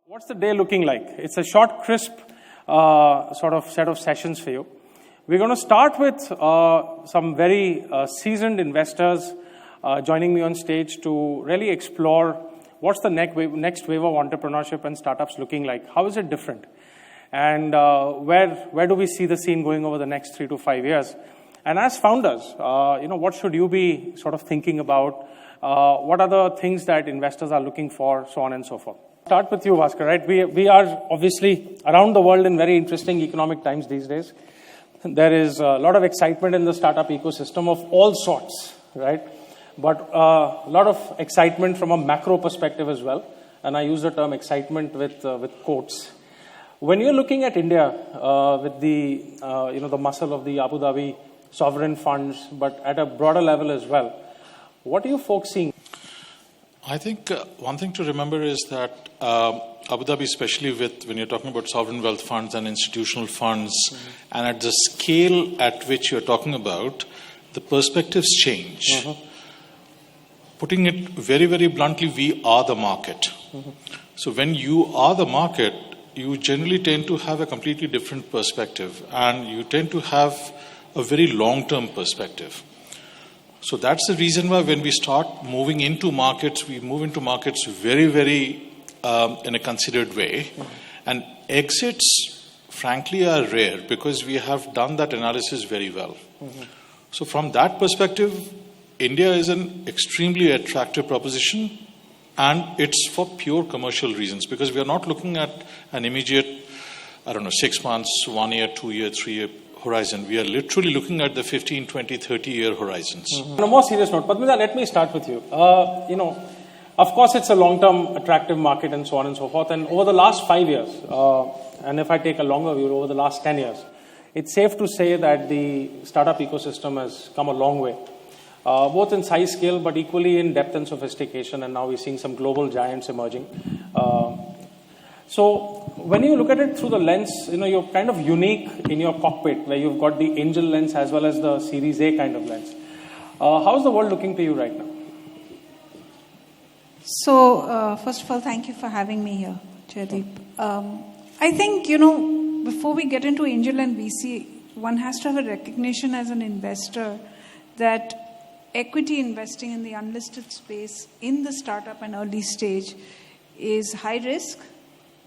What's the day looking like? It's a short, crisp sort of set of sessions for you. We're going to start with some very seasoned investors joining me on stage to really explore what's the next wave of entrepreneurship and startups looking like. How is it different? And where do we see the scene going over the next 3 to 5 years? And as founders, what should you be sort of thinking about? What are the things that investors are looking for, so on and so forth? Start with you, Bhaskar, right? We are obviously around the world in very interesting economic times these days. There is a lot of excitement in the startup ecosystem of all sorts, right? But a lot of excitement from a macro perspective as well. And I use the term excitement with quotes. When you're looking at India with the the muscle of the Abu Dhabi sovereign funds, but at a broader level as well, what are you folks seeing? I think one thing to remember is that Abu Dhabi, especially when you're talking about sovereign wealth funds and institutional funds, and at the scale at which you're talking about, the perspectives change. Putting it very, very bluntly, we are the market. So when you are the market, you generally tend to have a completely different perspective, and you tend to have a very long-term perspective. So that's the reason why when we start moving into markets, we move into markets very, very in a considered way. And exits, frankly, are rare because we have done that analysis very well. So from that perspective, India is an extremely attractive proposition, and it's for pure commercial reasons because we are not looking at an immediate, 6 months, 1 year, 2 year, 3 year horizon. We are literally looking at the 15, 20, 30-year horizons. On a more serious note, Padmida, let me start with you. Of course, it's a long-term attractive market and so on and so forth. And over the last 5 years, and if I take a longer view, over the last 10 years, it's safe to say that the startup ecosystem has come a long way, both in size, scale, but equally in depth and sophistication. And now we're seeing some global giants emerging. So when you look at it through the lens, you're kind of unique in your cockpit where you've got the angel lens as well as the Series A kind of lens. How's the world looking to you right now? So, first of all, thank you for having me here, Jaideep. I think, before we get into angel and VC, one has to have a recognition as an investor that equity investing in the unlisted space in the startup and early stage is high risk,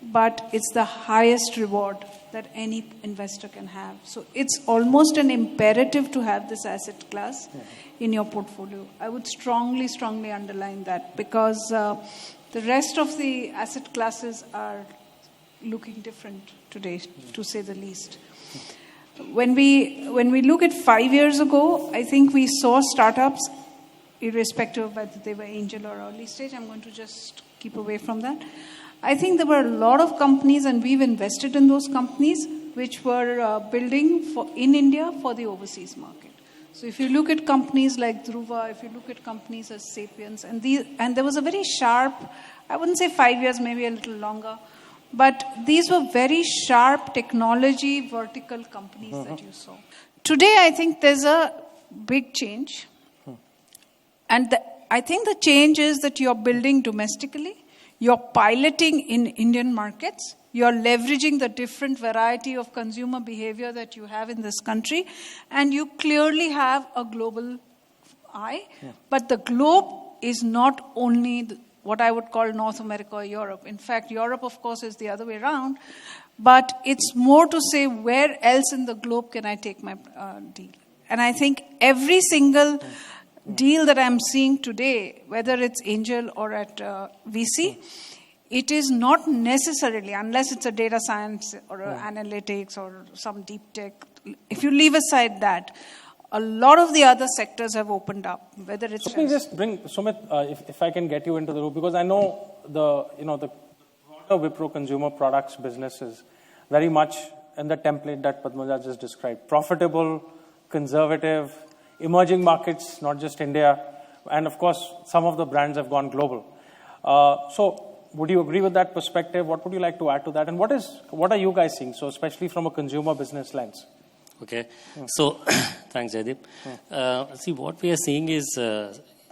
but it's the highest reward that any investor can have. So it's almost an imperative to have this asset class in your portfolio. I would strongly, strongly underline that because the rest of the asset classes are looking different today, to say the least. When we look at 5 years ago, I think we saw startups, irrespective of whether they were angel or early stage. I'm going to just keep away from that. I think there were a lot of companies, and we've invested in those companies, which were building in India for the overseas market. So if you look at companies like Dhruva, if you look at companies as Sapiens, and there was a very sharp, I wouldn't say 5 years, maybe a little longer, but these were very sharp technology vertical companies that you saw. Today, I think there's a big change. And I think the change is that you're building domestically. You're piloting in Indian markets. You're leveraging the different variety of consumer behavior that you have in this country. And you clearly have a global eye. But the globe is not only what I would call North America or Europe. In fact, Europe, of course, is the other way around. But it's more to say, where else in the globe can I take my deal? And I think every single deal that I'm seeing today, whether it's angel or at VC, it is not necessarily, unless it's a data science or analytics or some deep tech. If you leave aside that, a lot of the other sectors have opened up. Whether it's let me just bring Sumit, if I can get you into the room, because I know the broader Wipro consumer products business is very much in the template that Padmaja just described: profitable, conservative. Emerging markets, not just India, and of course, some of the brands have gone global. So, would you agree with that perspective? What would you like to add to that? And what are you guys seeing? So, especially from a consumer business lens. Okay. So, thanks, Jaideep. See, what we are seeing is,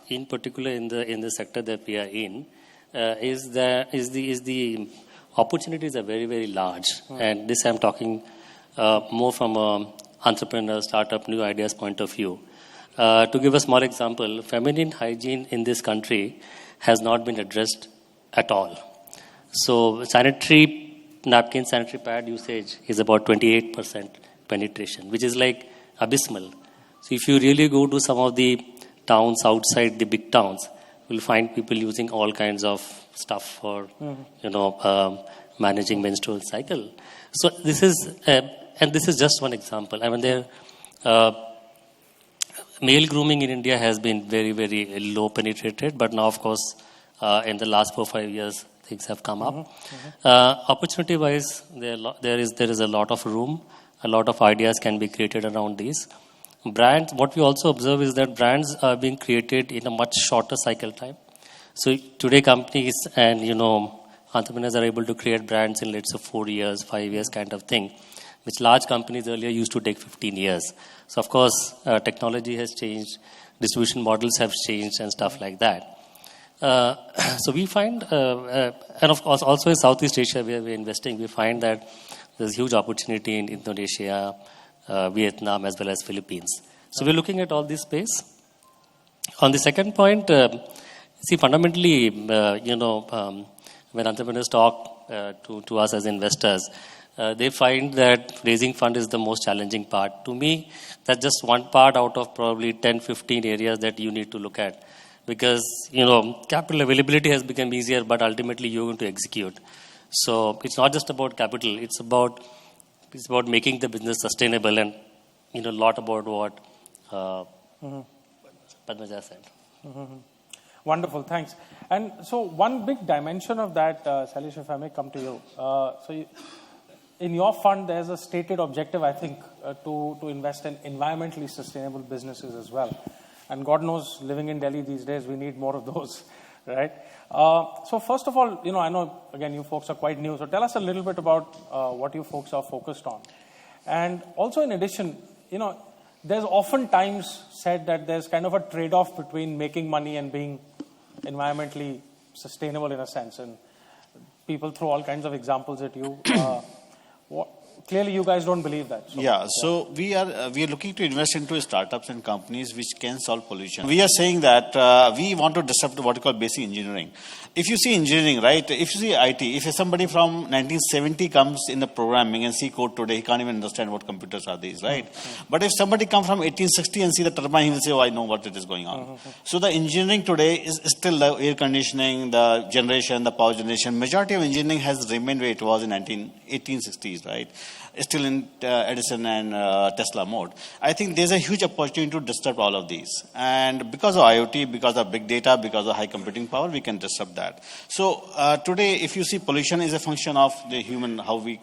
in particular, in the sector that we are in, is the opportunities are very, very large. And this I'm talking more from an entrepreneur, startup, new ideas point of view. To give a small example, feminine hygiene in this country has not been addressed at all. So sanitary napkin, sanitary pad usage is about 28% penetration, which is like abysmal. So if you really go to some of the towns outside the big towns, you'll find people using all kinds of stuff for, managing menstrual cycle. So this is, and this is just one example. I mean, male grooming in India has been very, very low penetrated, but now, of course, in the last 4 or 5 years, things have come up. Opportunity-wise, there is a lot of room. A lot of ideas can be created around these. Brands, what we also observe is that brands are being created in a much shorter cycle time. So today companies and, entrepreneurs are able to create brands in, let's say, 4 years, 5 years kind of thing, which large companies earlier used to take 15 years. So, of course, technology has changed, distribution models have changed and stuff like that. So we find, and of course also in Southeast Asia where we're investing, we find that there's huge opportunity in Indonesia, Vietnam, as well as Philippines. So we're looking at all this space. On the second point, see, fundamentally, when entrepreneurs talk to us as investors, they find that raising fund is the most challenging part. To me, that's just one part out of probably 10, 15 areas that you need to look at. Because, capital availability has become easier, but ultimately you're going to execute. So it's not just about capital, it's about making the business sustainable and, a lot about what Padmaja said. Wonderful, thanks. And so one big dimension of that, Sailesh, if I may come to you. In your fund, there's a stated objective, I think, to invest in environmentally sustainable businesses as well. And God knows, living in Delhi these days, we need more of those, right? So first of all, I know, again, you folks are quite new. So tell us a little bit about what you folks are focused on. And also in addition, there's oftentimes said that there's kind of a trade-off between making money and being environmentally sustainable in a sense. And people throw all kinds of examples at you. Clearly, you guys don't believe that. So we are looking to invest into startups and companies which can solve pollution. We are saying that we want to disrupt what we call basic engineering. If you see engineering, right? If you see IT, if somebody from 1970 comes in the programming and see code today, he can't even understand what computers are these, right? But if somebody comes from 1860 and see the turbine, he will say, "Oh, I know what it is going on." So the engineering today is still the air conditioning, the generation, the power generation. Majority of engineering has remained where it was in 1860s, right? Still in Edison and Tesla mode. I think there's a huge opportunity to disrupt all of these. And because of IoT, because of big data, because of high computing power, we can disrupt that. So today, if you see, pollution is a function of the human, how we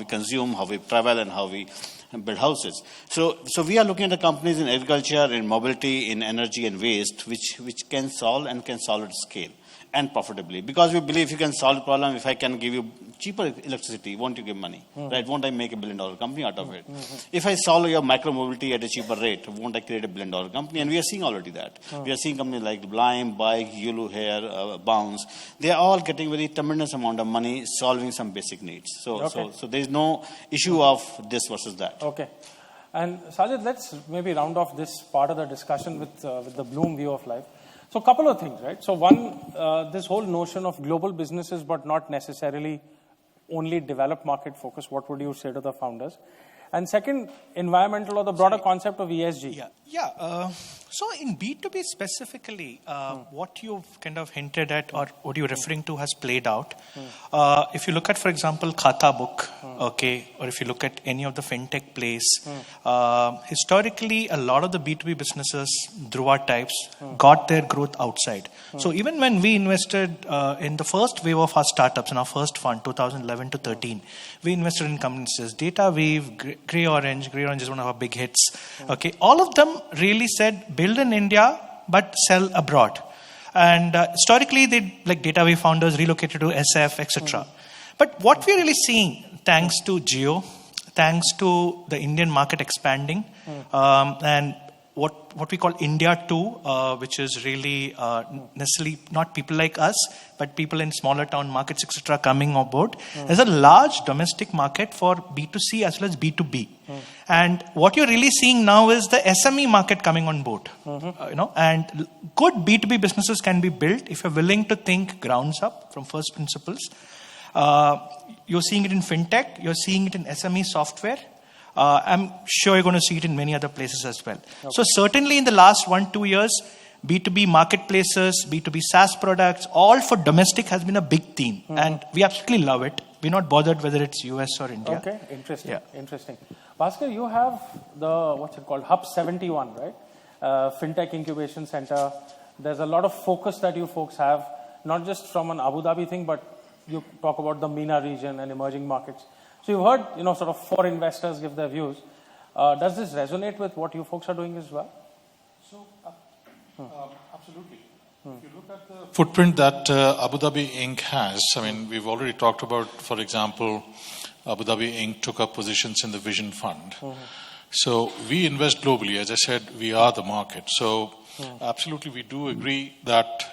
consume, how we travel, and how we build houses. So we are looking at the companies in agriculture, in mobility, in energy and waste, which can solve and can solve at scale and profitably. Because we believe if you can solve the problem, if I can give you cheaper electricity, won't you give money? Right? Won't I make $1 billion company out of it? If I solve your micro mobility at a cheaper rate, won't I create $1 billion company? And we are seeing already that. We are seeing companies like Lime, Bike, Yulu Hair, Bounce. They are all getting very tremendous amount of money solving some basic needs. So there is no issue of this versus that. Okay. And Sajid, let's maybe round off this part of the discussion with the Bloom view of life. So a couple of things, right? So one, this whole notion of global businesses, but not necessarily only developed market focus. What would you say to the founders? And second, environmental or the broader concept of ESG. So in B2B specifically, what you've kind of hinted at or what you're referring to has played out. If you look at, for example, Khata Book, or if you look at any of the fintech plays, historically, a lot of the B2B businesses, Dhruva types, got their growth outside. So even when we invested in the first wave of our startups in our first fund, 2011 to 13, we invested in companies such as DataWeave, Grey Orange. Grey Orange is one of our big hits. All of them really said, build in India, but sell abroad. And historically, like DataWeave founders relocated to SF, etc. But what we're really seeing, thanks to Jio, thanks to the Indian market expanding, and what we call India 2, which is really necessarily not people like us, but people in smaller town markets, etc., coming on board. There's a large domestic market for B2C as well as B2B. And what you're really seeing now is the SME market coming on board. And good B2B businesses can be built if you're willing to think grounds up from first principles. You're seeing it in fintech, you're seeing it in SME software. I'm sure you're going to see it in many other places as well. Okay. So certainly in the last 1-2 years, B2B marketplaces, B2B SaaS products, all for domestic has been a big theme. And we absolutely love it. We're not bothered whether it's US or India. Okay, interesting. Interesting. Bhaskar, you have the, what's it called, Hub 71, right? Fintech Incubation Center. There's a lot of focus that you folks have, not just from an Abu Dhabi thing, but you talk about the MENA region and emerging markets. So you've heard, sort of 4 investors give their views. Does this resonate with what you folks are doing as well? So, absolutely. If you look at the footprint that Abu Dhabi Inc. has, I mean, we've already talked about, for example, Abu Dhabi Inc. took up positions in the Vision Fund. So we invest globally. As I said, we are the market. So absolutely, we do agree that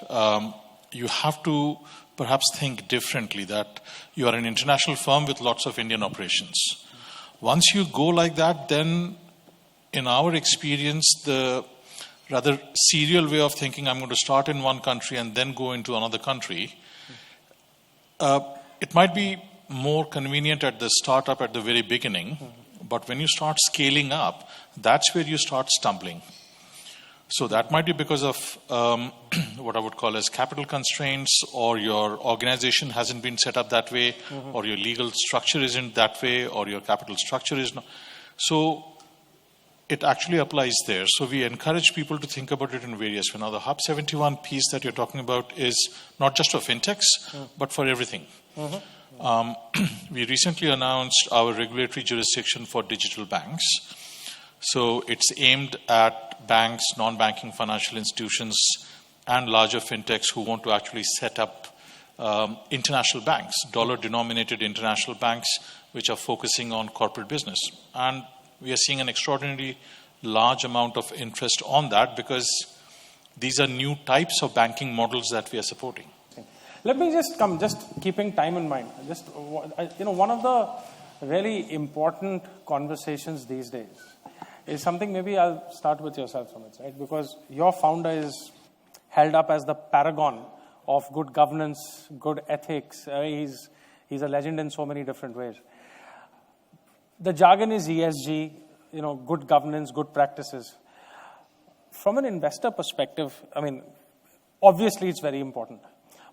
you have to perhaps think differently, that you are an international firm with lots of Indian operations. Once you go like that, then in our experience, the rather serial way of thinking, I'm going to start in one country and then go into another country, it might be more convenient at the startup at the very beginning, but when you start scaling up, that's where you start stumbling. So that might be because of what I would call as capital constraints, or your organization hasn't been set up that way, or your legal structure isn't that way, or your capital structure is not. So it actually applies there. So we encourage people to think about it in various ways. Now the Hub 71 piece that you're talking about is not just for fintechs, but for everything. We recently announced our regulatory jurisdiction for digital banks. So it's aimed at banks, non-banking financial institutions, and larger fintechs who want to actually set up international banks, dollar-denominated international banks, which are focusing on corporate business. And we are seeing an extraordinarily large amount of interest on that, because these are new types of banking models that we are supporting. Let me just keeping time in mind. One of the really important conversations these days is something, maybe I'll start with yourself, Sumit, right? Because your founder is held up as the paragon of good governance, good ethics. He's a legend in so many different ways. The jargon is ESG, good governance, good practices. From an investor perspective, I mean, obviously it's very important.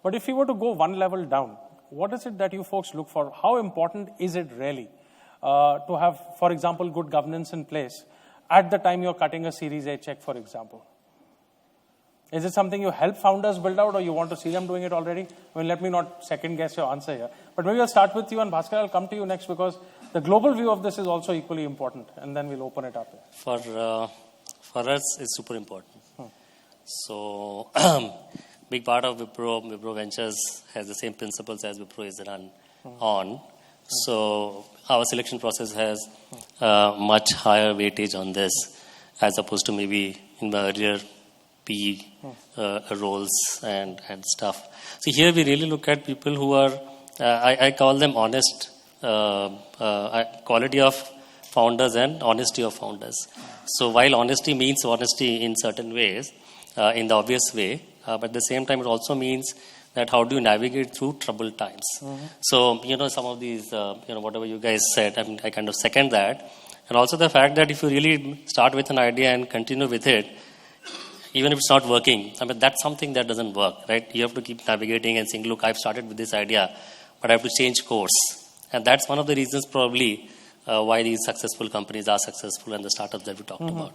But if you were to go one level down, what is it that you folks look for? How important is it really to have, for example, good governance in place at the time you're cutting a Series A check, for example? Is it something you help founders build out, or you want to see them doing it already? I mean, let me not second guess your answer here. But maybe I'll start with you, and Bhaskar, I'll come to you next, because the global view of this is also equally important, and then we'll open it up here. For us, it's super important. So, big part of Wipro Ventures has the same principles as Wipro is run on. So our selection process has much higher weightage on this, as opposed to maybe in the earlier PE roles and stuff. So here we really look at people who are, I call them honest, quality of founders and honesty of founders. So while honesty means honesty in certain ways, in the obvious way, but at the same time it also means that how do you navigate through troubled times. So, some of these, whatever you guys said, I kind of second that. And also the fact that if you really start with an idea and continue with it, even if it's not working, that's something that doesn't work, right? You have to keep navigating and saying, look, I've started with this idea, but I have to change course. And that's one of the reasons probably why these successful companies are successful, and the startups that we talked about.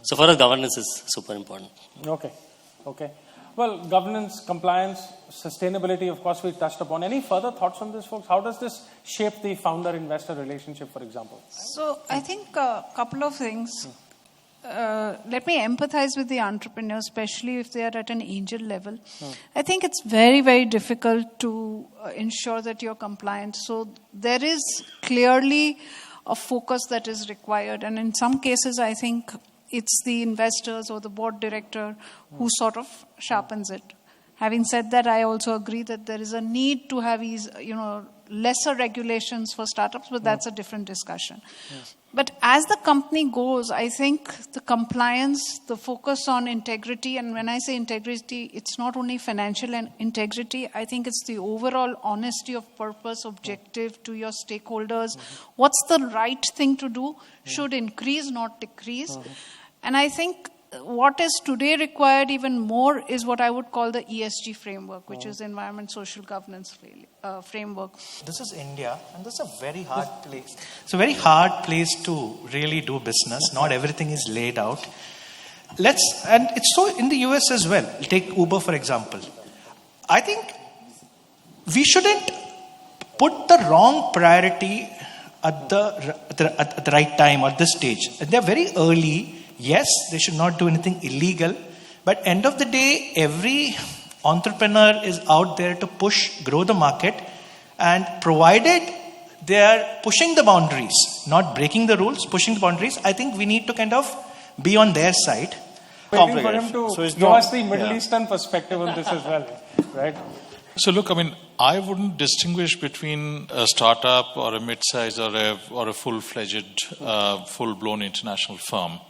So for us, governance is super important. Okay. Well, governance, compliance, sustainability, of course, we touched upon. Any further thoughts on this, folks? How does this shape the founder-investor relationship, for example? So I think a couple of things. Let me empathize with the entrepreneurs, especially if they are at an angel level. I think it's very, very difficult to ensure that you're compliant. So there is clearly a focus that is required. And in some cases, I think it's the investors or the board director who sort of sharpens it. Having said that, I also agree that there is a need to have lesser regulations for startups, but that's a different discussion. But as the company goes, I think the compliance, the focus on integrity, and when I say integrity, it's not only financial and integrity, I think it's the overall honesty of purpose, objective to your stakeholders. What's the right thing to do should increase, not decrease. And I think what is today required even more is what I would call the ESG framework, which is Environment Social Governance framework. This is India, and this is a very hard place. It's a very hard place to really do business. Not everything is laid out. And it's so in the US as well. Take Uber, for example. I think we shouldn't put the wrong priority at the right time, at this stage. They're very early. Yes, they should not do anything illegal. But end of the day, every entrepreneur is out there to grow the market. And provided they are pushing the boundaries, not breaking the rules, pushing the boundaries, I think we need to kind of be on their side. Waiting for him to give us the Middle Eastern perspective on this as well, right? So look, I wouldn't distinguish between a startup or a mid-size or a full-fledged, full-blown international firm.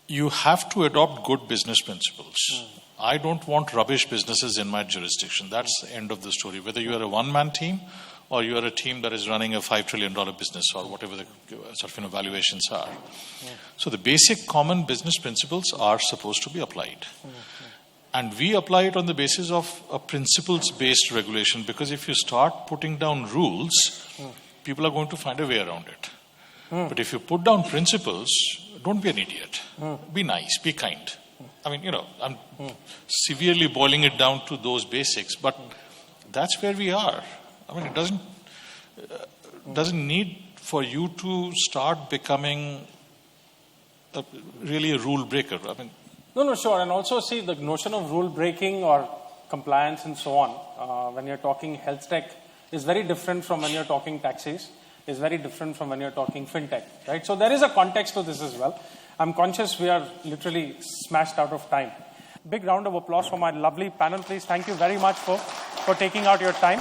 You have to adopt good business principles. I don't want rubbish businesses in my jurisdiction. That's the end of the story. Whether you are a one-man team or you are a team that is running a $5 trillion business or whatever the sort of valuations are. So the basic common business principles are supposed to be applied. And we apply it on the basis of a principles-based regulation, because if you start putting down rules, people are going to find a way around it. But if you put down principles, don't be an idiot. Be nice, be kind. I'm severely boiling it down to those basics, but that's where we are. It doesn't need for you to start becoming really a rule breaker. No, sure. And also see the notion of rule breaking or compliance and so on, when you're talking health tech, is very different from when you're talking taxis, is very different from when you're talking fintech, right? So there is a context to this as well. I'm conscious we are literally smashed out of time. Big round of applause for my lovely panel, please. Thank you very much for taking out your time.